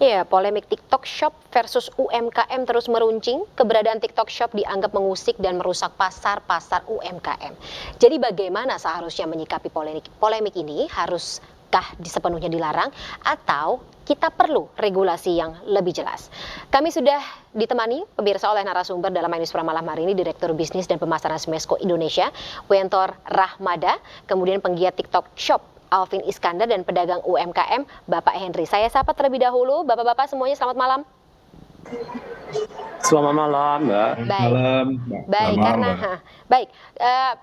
Ya, polemik TikTok Shop versus UMKM terus meruncing. Keberadaan TikTok Shop dianggap mengusik dan merusak pasar-pasar UMKM. Jadi bagaimana seharusnya menyikapi polemik ini? Haruskah sepenuhnya dilarang atau kita perlu regulasi yang lebih jelas? Kami sudah ditemani pemirsa oleh narasumber dalam Ainus Malam hari ini, Direktur Bisnis dan Pemasaran Smesco Indonesia, Wentor Rahmada, kemudian penggiat TikTok Shop Alvin Iskandar, dan pedagang UMKM Bapak Henry. Saya sapa terlebih dahulu, Bapak-bapak semuanya, selamat malam. Selamat malam, Mbak. Baik, Malam, baik, malam, karena Mbak. baik,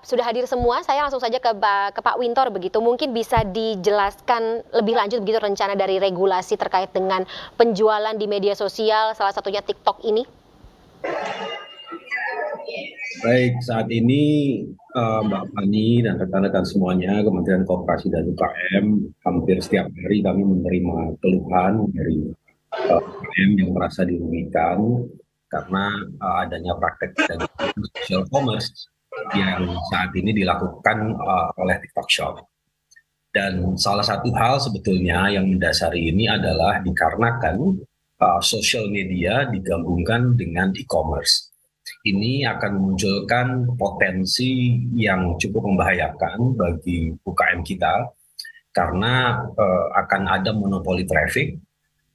sudah hadir semua. Saya langsung saja ke Pak Wintor begitu. Mungkin bisa dijelaskan lebih lanjut begitu rencana dari regulasi terkait dengan penjualan di media sosial, salah satunya TikTok ini. Baik, saat ini Mbak Fani dan rekan-rekan semuanya, Kementerian Koperasi dan UKM, hampir setiap hari kami menerima keluhan dari UKM yang merasa dirugikan karena adanya praktek social commerce yang saat ini dilakukan oleh TikTok Shop. Dan salah satu hal sebetulnya yang mendasari ini adalah dikarenakan social media digabungkan dengan e-commerce. Ini akan memunculkan potensi yang cukup membahayakan bagi UKM kita karena akan ada monopoli traffic.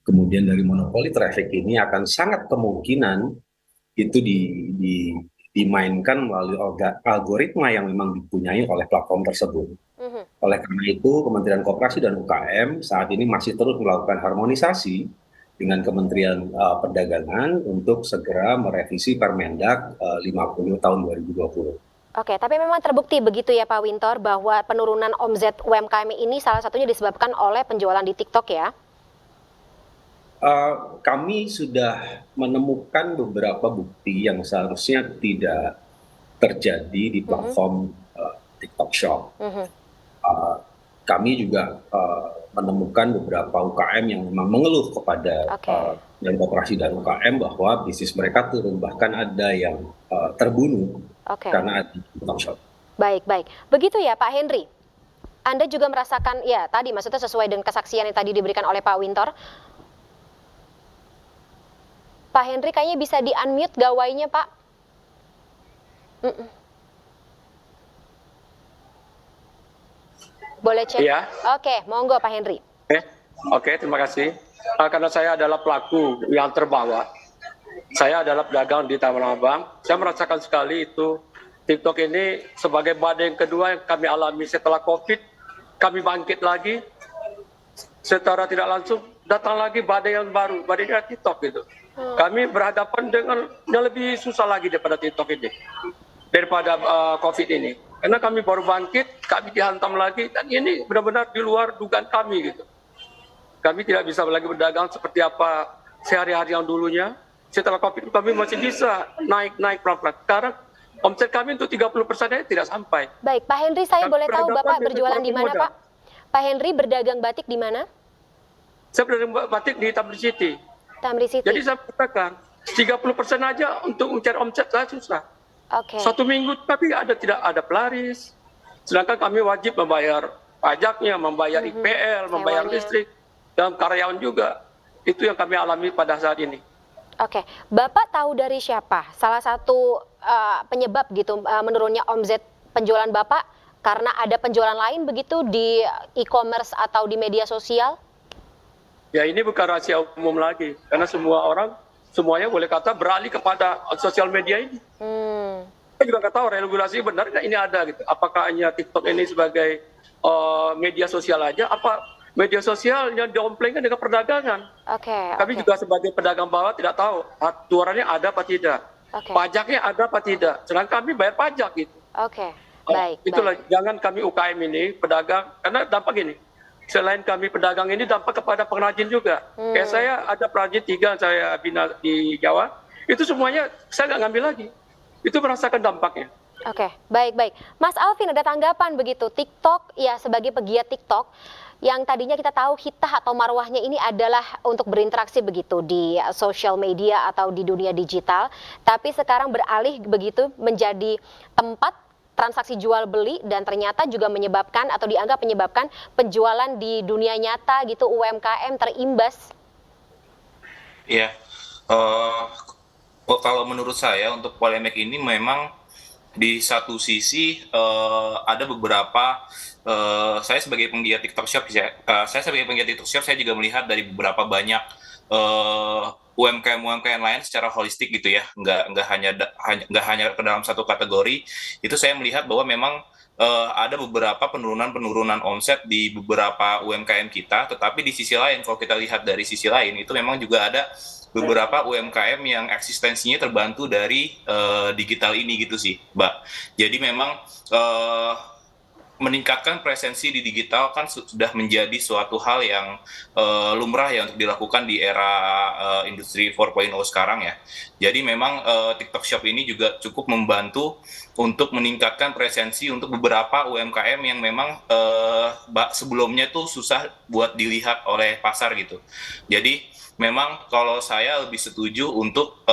Kemudian dari monopoli traffic ini akan sangat kemungkinan itu dimainkan melalui algoritma yang memang dipunyai oleh platform tersebut. Oleh karena itu, Kementerian Koperasi dan UKM saat ini masih terus melakukan harmonisasi dengan Kementerian Perdagangan untuk segera merevisi Permendag 50 tahun 2020. Oke, tapi memang terbukti begitu ya Pak Wintor bahwa penurunan omzet UMKM ini salah satunya disebabkan oleh penjualan di TikTok ya? Kami sudah menemukan beberapa bukti yang seharusnya tidak terjadi di platform TikTok Shop. Kami juga menemukan beberapa UKM yang memang mengeluh kepada Kementerian Koperasi dan UKM bahwa bisnis mereka turun, bahkan ada yang terbunuh karena ada TikTok Shop. Baik, baik. Begitu ya Pak Henry. Anda juga merasakan, ya tadi maksudnya sesuai dengan kesaksian yang tadi diberikan oleh Pak Wintor. Pak Henry kayaknya bisa di-unmute gawainya, Pak. Boleh cek? Iya. Oke, monggo Pak Henry. Oke, terima kasih. Karena saya adalah pelaku yang terbawa. Saya adalah pedagang di Tanah Abang. Saya merasakan sekali itu TikTok ini sebagai badai yang kedua yang kami alami setelah COVID. Kami bangkit lagi. Secara tidak langsung datang lagi badai yang baru, badai dari TikTok gitu. Kami berhadapan dengan yang lebih susah lagi daripada TikTok ini, daripada COVID ini. Karena kami baru bangkit, kami dihantam lagi, dan ini benar-benar di luar dugaan kami gitu. Kami tidak bisa lagi berdagang seperti apa sehari-hari yang dulunya. Setelah COVID kami masih bisa naik pelan-pelan. Sekarang omset kami untuk 30% tidak sampai. Baik, Pak Henry, saya boleh tahu Bapak berjualan di mana, Pak? Pak Henry berdagang batik di mana? Saya berdagang batik di Tamrin City. Tamrin City. Jadi saya katakan 30% aja untuk mencari omset saya susah. Satu minggu tapi tidak ada pelaris. Sedangkan kami wajib membayar pajaknya, membayar IPL, membayar listrik, dan karyawan juga. Itu yang kami alami pada saat ini. Oke, Bapak tahu dari siapa? Salah satu penyebab gitu menurunnya omzet penjualan Bapak karena ada penjualan lain begitu di e-commerce atau di media sosial? Ya ini bukan rahasia umum lagi, karena semua orang, semuanya boleh kata beralih kepada sosial media ini. Saya juga nggak tahu regulasi benar nggak ini ada gitu. Apakah hanya TikTok ini sebagai media sosial aja, apa media sosial yang diomplengkan dengan perdagangan? Kami juga sebagai pedagang bawah tidak tahu aturannya ada apa tidak, pajaknya ada apa tidak. Sedangkan kami bayar pajak gitu. Baik. Itulah jangan kami UKM ini pedagang, karena dampak ini. Selain kami pedagang ini dampak kepada pengrajin juga. Kayak saya ada perajin 3 saya bina di Jawa, itu semuanya saya nggak ngambil lagi. Itu merasakan dampaknya. Baik. Mas Alvin ada tanggapan begitu? TikTok ya sebagai pegiat TikTok yang tadinya kita tahu hitah atau marwahnya ini adalah untuk berinteraksi begitu di social media atau di dunia digital, tapi sekarang beralih begitu menjadi tempat transaksi jual beli dan ternyata juga menyebabkan atau dianggap menyebabkan penjualan di dunia nyata gitu UMKM terimbas. Ya, kalau menurut saya untuk polemik ini memang di satu sisi ada beberapa saya sebagai penggiat TikTok Shop saya juga melihat dari beberapa banyak UMKM lain secara holistik gitu ya, nggak hanya ke dalam satu kategori. Itu saya melihat bahwa memang ada beberapa penurunan omset di beberapa UMKM kita, tetapi di sisi lain kalau kita lihat dari sisi lain itu memang juga ada beberapa UMKM yang eksistensinya terbantu dari digital ini gitu sih, Mbak. Jadi memang meningkatkan presensi di digital kan sudah menjadi suatu hal yang lumrah ya untuk dilakukan di era industri 4.0 sekarang ya. Jadi memang TikTok Shop ini juga cukup membantu untuk meningkatkan presensi untuk beberapa UMKM yang memang sebelumnya tuh susah buat dilihat oleh pasar gitu. Jadi memang kalau saya lebih setuju untuk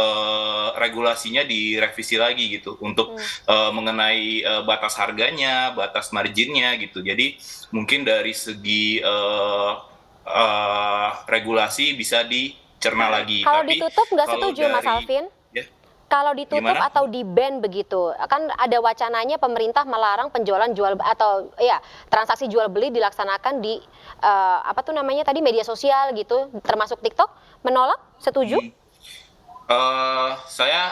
regulasinya direvisi lagi gitu untuk mengenai batas harganya, batas marginnya gitu. Jadi mungkin dari segi regulasi bisa dicerna lagi. Kalau Tapi ditutup nggak kalau setuju, Mas Alvin? ya, Kalau ditutup gimana? atau di-ban begitu, kan ada wacananya pemerintah melarang penjualan jual atau ya transaksi jual beli dilaksanakan di apa tuh namanya tadi media sosial gitu, termasuk TikTok. Menolak? Setuju? Saya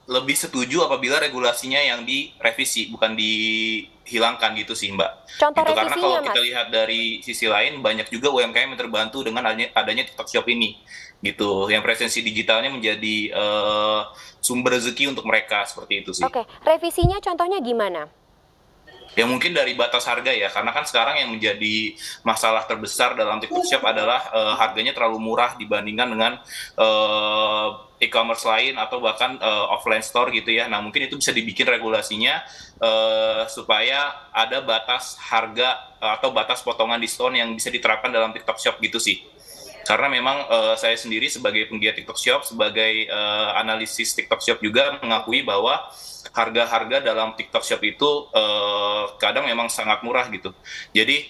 lebih setuju apabila regulasinya yang direvisi, bukan dihilangkan gitu sih, Mbak. Contoh Gitu, karena revisinya, kalau kita Mas. lihat dari sisi lain, banyak juga UMKM yang terbantu dengan adanya TikTok Shop ini, gitu. Yang presensi digitalnya menjadi sumber rezeki untuk mereka, seperti itu sih. Oke, revisinya contohnya gimana? Ya mungkin dari batas harga ya, karena kan sekarang yang menjadi masalah terbesar dalam TikTok Shop adalah harganya terlalu murah dibandingkan dengan e-commerce lain atau bahkan offline store gitu ya. Nah mungkin itu bisa dibikin regulasinya supaya ada batas harga atau batas potongan diskon yang bisa diterapkan dalam TikTok Shop gitu sih. Karena memang saya sendiri sebagai penggiat TikTok Shop, sebagai analisis TikTok Shop juga mengakui bahwa harga-harga dalam TikTok Shop itu kadang memang sangat murah gitu. Jadi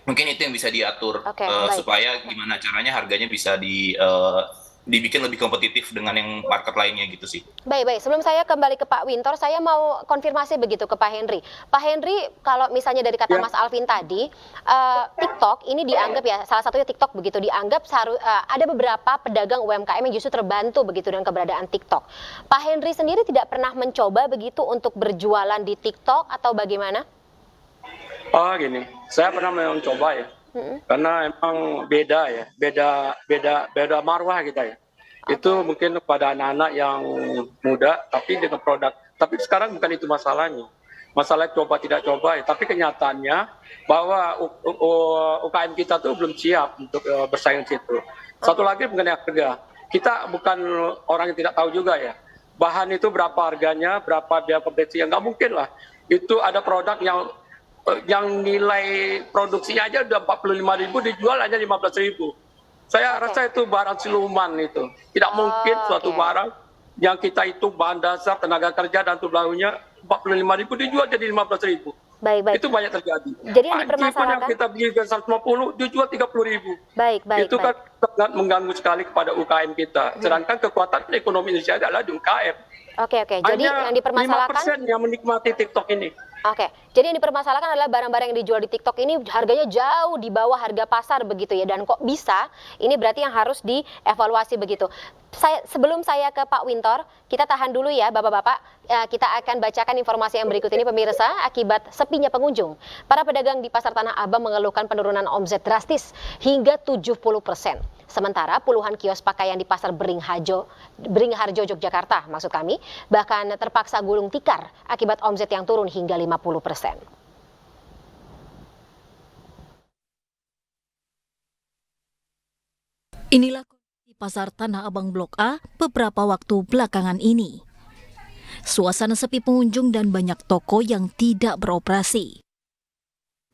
mungkin itu yang bisa diatur Oke, baik. supaya gimana caranya harganya bisa dibikin lebih kompetitif dengan yang market lainnya gitu sih. Baik. Sebelum saya kembali ke Pak Wintor, saya mau konfirmasi begitu ke Pak Henry. Pak Henry, kalau misalnya dari kata Ya. Mas Alvin tadi, TikTok ini dianggap ya, salah satunya TikTok begitu, dianggap ada beberapa pedagang UMKM yang justru terbantu begitu dengan keberadaan TikTok. Pak Henry sendiri tidak pernah mencoba begitu untuk berjualan di TikTok atau bagaimana? Oh gini, saya pernah mencoba ya. Karena emang beda ya, beda marwah kita ya. Itu mungkin kepada anak-anak yang muda, tapi dengan produk. Tapi sekarang bukan itu masalahnya. Masalah coba tidak coba ya. Tapi kenyataannya bahwa UKM kita tuh belum siap untuk bersaing di situ. Satu lagi mengenai harga. Kita bukan orang yang tidak tahu juga ya. Bahan itu berapa harganya, berapa biaya produksi. Nggak mungkin lah. Itu ada produk yang nilai produksinya aja udah 45.000 dijual hanya 15.000. Saya rasa itu barang siluman itu. Tidak mungkin suatu barang yang kita hitung bahan dasar, tenaga kerja dan tublaunya 45.000 dijual jadi 15.000. Baik. Itu banyak terjadi. Jadi yang Panci pun yang dipermasalahkan, kita beli 150 dijual 30.000. baik. Itu kan sangat mengganggu sekali kepada UKM kita. Sedangkan kekuatan ekonomi Indonesia adalah di UKM. Oke. Jadi yang dipermasalahkan 5% yang menikmati TikTok ini. Oke, jadi yang dipermasalahkan adalah barang-barang yang dijual di TikTok ini harganya jauh di bawah harga pasar begitu ya, dan kok bisa? Ini berarti yang harus dievaluasi begitu. Sebelum saya ke Pak Wintor, kita tahan dulu ya Bapak-Bapak. Kita akan bacakan informasi yang berikut ini pemirsa. Akibat sepinya pengunjung, para pedagang di Pasar Tanah Abang mengeluhkan penurunan omset drastis hingga 70%. Sementara puluhan kios pakaian di Pasar Beringharjo, Yogyakarta maksud kami, bahkan terpaksa gulung tikar akibat omset yang turun hingga 50%. Inilah kondisi Pasar Tanah Abang Blok A beberapa waktu belakangan ini. Suasana sepi pengunjung dan banyak toko yang tidak beroperasi.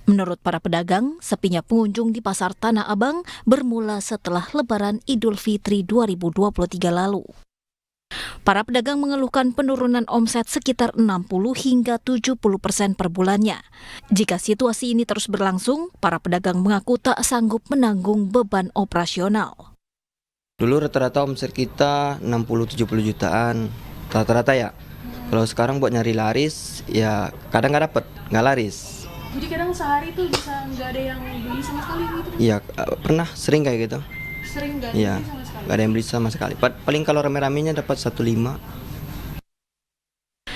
Menurut para pedagang, sepinya pengunjung di Pasar Tanah Abang bermula setelah Lebaran Idul Fitri 2023 lalu. Para pedagang mengeluhkan penurunan omset sekitar 60 hingga 70% per bulannya. Jika situasi ini terus berlangsung, para pedagang mengaku tak sanggup menanggung beban operasional. Dulu rata-rata omset kita 60-70 jutaan rata-rata ya. Kalau sekarang buat nyari laris ya kadang nggak dapet, nggak laris. Jadi kadang sehari tuh bisa nggak ada yang beli sama sekali gitu? Iya, pernah sering kayak gitu. Sering nggak ada Iya, yang beli sama sekali? nggak ada yang beli sama sekali. Paling kalau rame-ramenya dapat 1,5.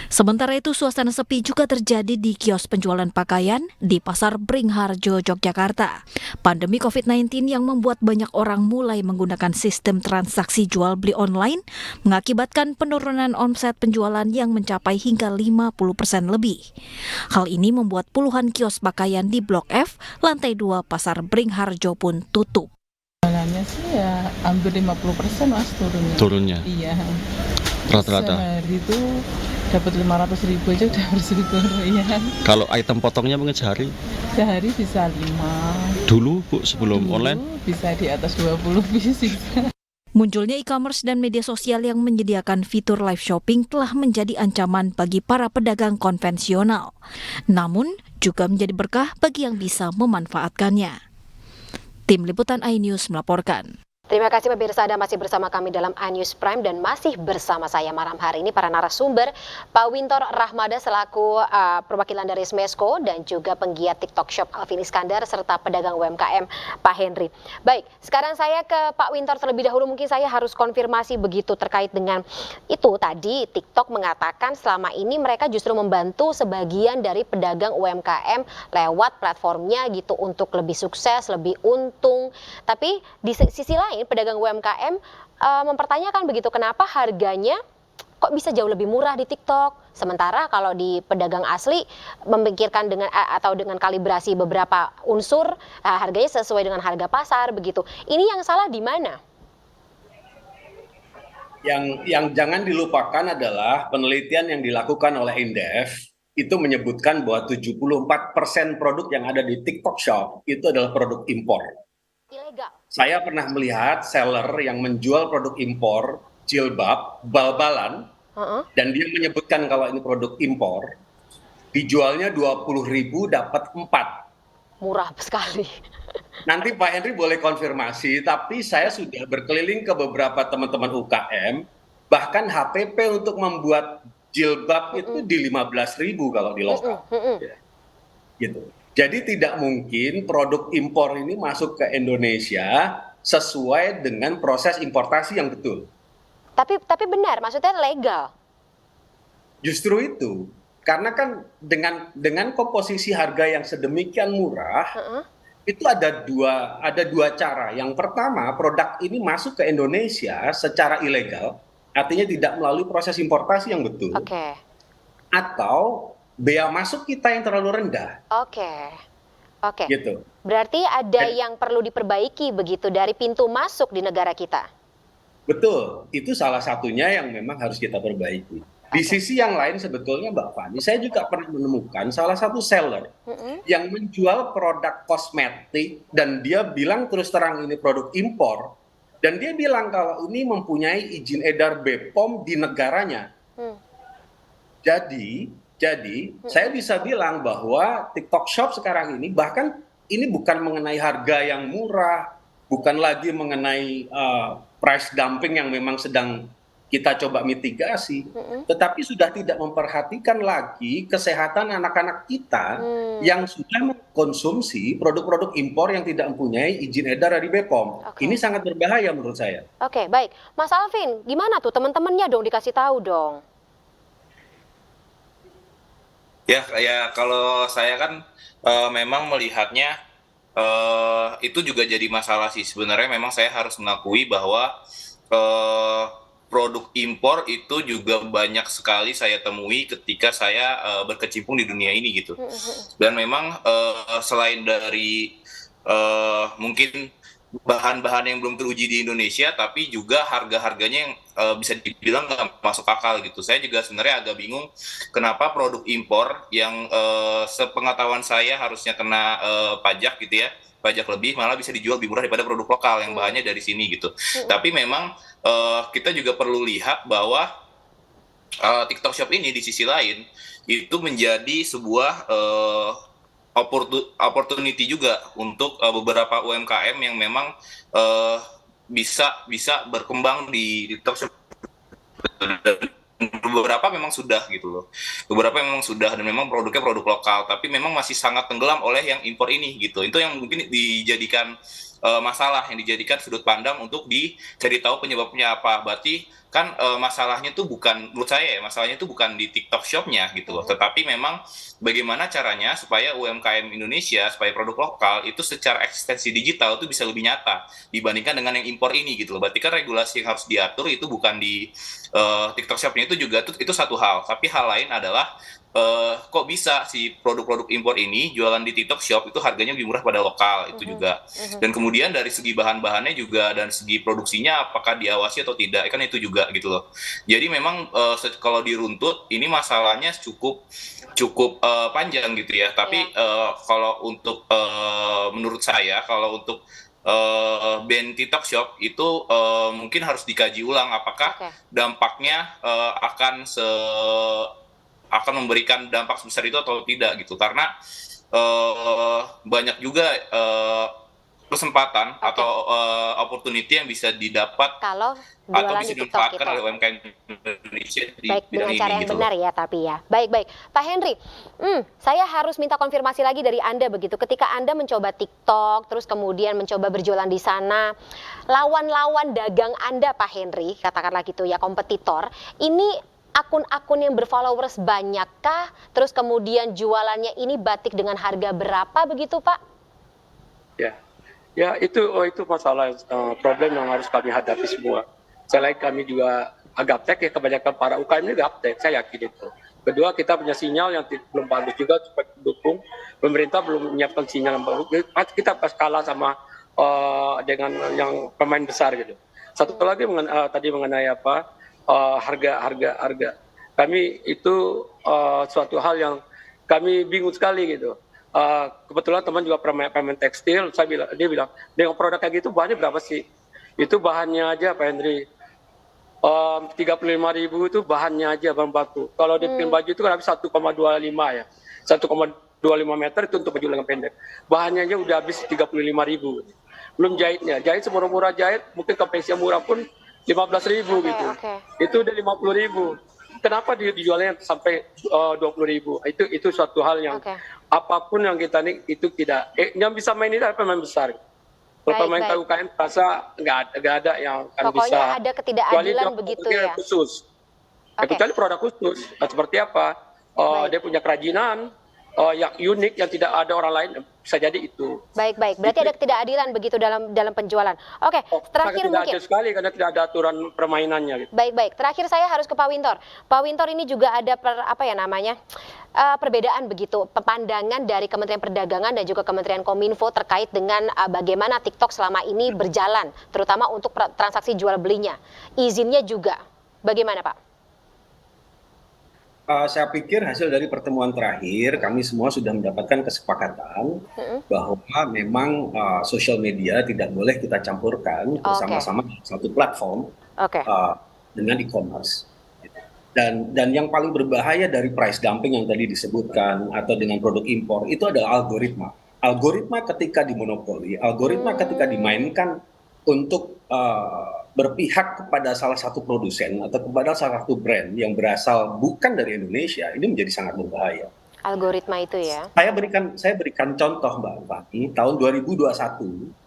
Sementara itu, suasana sepi juga terjadi di kios penjualan pakaian di Pasar Bringharjo, Yogyakarta. Pandemi COVID-19 yang membuat banyak orang mulai menggunakan sistem transaksi jual beli online mengakibatkan penurunan omset penjualan yang mencapai hingga 50% lebih. Hal ini membuat puluhan kios pakaian di Blok F, lantai 2 Pasar Bringharjo pun tutup. Jualannya sih ya hampir 50% Mas turunnya. Iya. Rata-rata. Sehari itu dapat 500.000 aja udah bersyukur ya. Kalau item potongnya mungkin sehari? Sehari bisa 5. Dulu Bu, sebelum Dulu online? bisa di atas 20 bisa. Munculnya e-commerce dan media sosial yang menyediakan fitur live shopping telah menjadi ancaman bagi para pedagang konvensional. Namun, juga menjadi berkah bagi yang bisa memanfaatkannya. Tim Liputan iNews melaporkan. Terima kasih pemirsa, Anda masih bersama kami dalam iNews Prime dan masih bersama saya malam hari ini para narasumber, Pak Wintor Rahmada selaku perwakilan dari Smesco dan juga penggiat TikTok Shop Alvin Iskandar serta pedagang UMKM Pak Henry. Baik, sekarang saya ke Pak Wintor terlebih dahulu, mungkin saya harus konfirmasi begitu terkait dengan itu tadi TikTok mengatakan selama ini mereka justru membantu sebagian dari pedagang UMKM lewat platformnya gitu untuk lebih sukses, lebih untung. Tapi di sisi lain pedagang UMKM mempertanyakan begitu kenapa harganya kok bisa jauh lebih murah di TikTok, sementara kalau di pedagang asli memikirkan dengan atau dengan kalibrasi beberapa unsur harganya sesuai dengan harga pasar begitu. Ini yang salah di mana? Yang jangan dilupakan adalah penelitian yang dilakukan oleh Indef itu menyebutkan bahwa 74% produk yang ada di TikTok Shop itu adalah produk impor. Ilegal. Saya pernah melihat seller yang menjual produk impor, jilbab, bal-balan, dan dia menyebutkan kalau ini produk impor, dijualnya 20.000 dapat 4. Murah sekali. Nanti Pak Henry boleh konfirmasi, tapi saya sudah berkeliling ke beberapa teman-teman UKM, bahkan HPP untuk membuat jilbab itu di 15.000 kalau di lokal. Gitu. Jadi tidak mungkin produk impor ini masuk ke Indonesia sesuai dengan proses importasi yang betul. Tapi benar, maksudnya legal. Justru itu, karena kan dengan komposisi harga yang sedemikian murah, itu ada dua cara. Yang pertama, produk ini masuk ke Indonesia secara ilegal, artinya tidak melalui proses importasi yang betul. Oke. Atau bea masuk kita yang terlalu rendah. Oke. Gitu. Berarti ada yang perlu diperbaiki begitu dari pintu masuk di negara kita. Betul, itu salah satunya yang memang harus kita perbaiki. Di sisi yang lain sebetulnya Mbak Fani, saya juga pernah menemukan salah satu seller yang menjual produk kosmetik dan dia bilang terus terang ini produk impor dan dia bilang kalau ini mempunyai izin edar BPOM di negaranya. Jadi saya bisa bilang bahwa TikTok Shop sekarang ini bahkan ini bukan mengenai harga yang murah, bukan lagi mengenai price dumping yang memang sedang kita coba mitigasi, tetapi sudah tidak memperhatikan lagi kesehatan anak-anak kita yang sudah mengkonsumsi produk-produk impor yang tidak mempunyai izin edar dari BPOM. Ini sangat berbahaya menurut saya. Oke, baik. Mas Alvin, gimana tuh teman-temannya dong dikasih tahu dong? Ya kalau saya kan memang melihatnya itu juga jadi masalah sih. Sebenarnya memang saya harus mengakui bahwa produk impor itu juga banyak sekali saya temui ketika saya berkecimpung di dunia ini gitu. Dan memang selain dari mungkin bahan-bahan yang belum teruji di Indonesia, tapi juga harga-harganya yang bisa dibilang nggak masuk akal gitu. Saya juga sebenarnya agak bingung kenapa produk impor yang sepengetahuan saya harusnya kena pajak gitu ya, pajak lebih malah bisa dijual lebih murah daripada produk lokal yang bahannya dari sini gitu. Tapi memang kita juga perlu lihat bahwa TikTok Shop ini di sisi lain itu menjadi sebuah opportunity juga untuk beberapa UMKM yang memang bisa berkembang di TikTok Shop. Beberapa memang sudah gitu loh. Beberapa memang sudah dan memang produknya produk lokal, tapi memang masih sangat tenggelam oleh yang impor ini gitu. Itu yang mungkin dijadikan masalah, yang dijadikan sudut pandang untuk dicari tahu penyebabnya apa. Berarti kan masalahnya tuh bukan, menurut saya ya, masalahnya tuh bukan di TikTok Shop-nya gitu loh, tetapi memang bagaimana caranya supaya UMKM Indonesia, supaya produk lokal itu secara eksistensi digital itu bisa lebih nyata dibandingkan dengan yang impor ini gitu loh. Berarti kan regulasi yang harus diatur itu bukan di TikTok Shop-nya itu juga itu satu hal, tapi hal lain adalah kok bisa si produk-produk impor ini jualan di TikTok Shop itu harganya lebih murah pada lokal itu juga. Dan kemudian dari segi bahan-bahannya juga dan segi produksinya apakah diawasi atau tidak, kan itu juga gitu loh. Jadi memang kalau diruntut ini masalahnya cukup panjang gitu ya. Tapi kalau untuk menurut saya kalau untuk ban TikTok Shop itu mungkin harus dikaji ulang apakah dampaknya akan memberikan dampak sebesar itu atau tidak gitu, karena banyak juga kesempatan atau opportunity yang bisa didapat Kalau atau jualan bisa di TikTok dimanfaatkan gitu. oleh UMKM Indonesia di Baik, bidang dengan ini cara yang gitu benar loh. ya tapi ya. Baik. Pak Henry, saya harus minta konfirmasi lagi dari Anda begitu. Ketika Anda mencoba TikTok, terus kemudian mencoba berjualan di sana, lawan-lawan dagang Anda Pak Henry, katakanlah gitu ya, kompetitor, ini akun-akun yang berfollowers banyakkah? Terus kemudian jualannya ini batik dengan harga berapa begitu Pak? Ya itu masalah problem yang harus kami hadapi semua. Selain kami juga gaptek ya, kebanyakan para UKM ini gaptek, saya yakin itu. Kedua, kita punya sinyal yang belum bagus juga supaya dukung. Pemerintah belum menyiapkan sinyal yang bagus. Kita pas kalah sama dengan yang pemain besar gitu. Satu lagi tadi mengenai harga. Kami itu suatu hal yang kami bingung sekali gitu. Kebetulan teman juga pemain tekstil, dia bilang dengan produk kayak gitu bahannya berapa sih? Itu bahannya aja Pak Henry 35.000 itu bahannya aja bahan baku. Kalau dia bikin baju itu kan habis 1,25 ya, 1,25 meter itu untuk baju lengan pendek. Bahannya aja udah habis 35.000. Belum jahitnya, jahit semurah-murah jahit, mungkin kapasitasnya murah pun 15.000 gitu. Itu udah 50.000. Kenapa dijualnya sampai 20.000? Itu suatu hal yang apapun yang kita nih itu tidak yang bisa main itu adalah pemain besar. Kalau pemain UKM rasa nggak ada yang akan bisa. Pokoknya ada ketidakadilan begitu ya. Khusus. Kecuali produk khusus. Seperti apa? Dia punya kerajinan yang unik yang tidak ada orang lain, bisa jadi itu. Baik. Berarti ada ketidakadilan begitu dalam penjualan. Oke, terakhir mungkin. Tidak ada sekali karena tidak ada aturan permainannya. Gitu. Baik. Terakhir saya harus ke Pak Wintor. Pak Wintor, ini juga ada perbedaan begitu, pandangan dari Kementerian Perdagangan dan juga Kementerian Kominfo terkait dengan bagaimana TikTok selama ini berjalan, terutama untuk transaksi jual belinya. Izinnya juga. Bagaimana Pak? Saya pikir hasil dari pertemuan terakhir kami semua sudah mendapatkan kesepakatan bahwa memang sosial media tidak boleh kita campurkan bersama-sama satu platform dengan e-commerce. Dan yang paling berbahaya dari price dumping yang tadi disebutkan atau dengan produk impor itu adalah algoritma. Algoritma ketika dimonopoli, algoritma ketika dimainkan untuk berpihak kepada salah satu produsen atau kepada salah satu brand yang berasal bukan dari Indonesia, ini menjadi sangat berbahaya. Algoritma itu ya. Saya berikan contoh Mbak Fani, tahun 2021,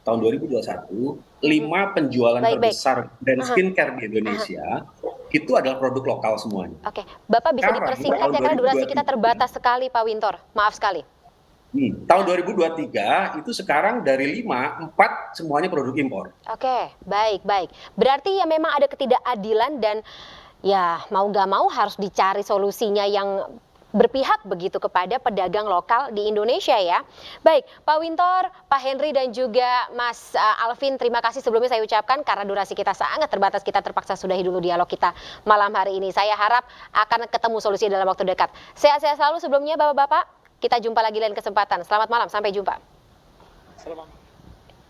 5 penjualan terbesar brand skincare di Indonesia itu adalah produk lokal semuanya. Oke, Bapak bisa dipersingkat ya karena durasi kita terbatas sekali Pak Wintor. Maaf sekali. Tahun 2023 itu sekarang dari 5, 4 semuanya produk impor. Oke, baik. Berarti ya memang ada ketidakadilan dan ya mau gak mau harus dicari solusinya yang berpihak begitu kepada pedagang lokal di Indonesia ya. Baik, Pak Wintor, Pak Henry dan juga Mas Alvin, terima kasih sebelumnya saya ucapkan karena durasi kita sangat terbatas, kita terpaksa sudahi dulu dialog kita malam hari ini. Saya harap akan ketemu solusi dalam waktu dekat. Sehat-sehat selalu sebelumnya Bapak-bapak. Kita jumpa lagi lain kesempatan. Selamat malam, sampai jumpa. Selamat.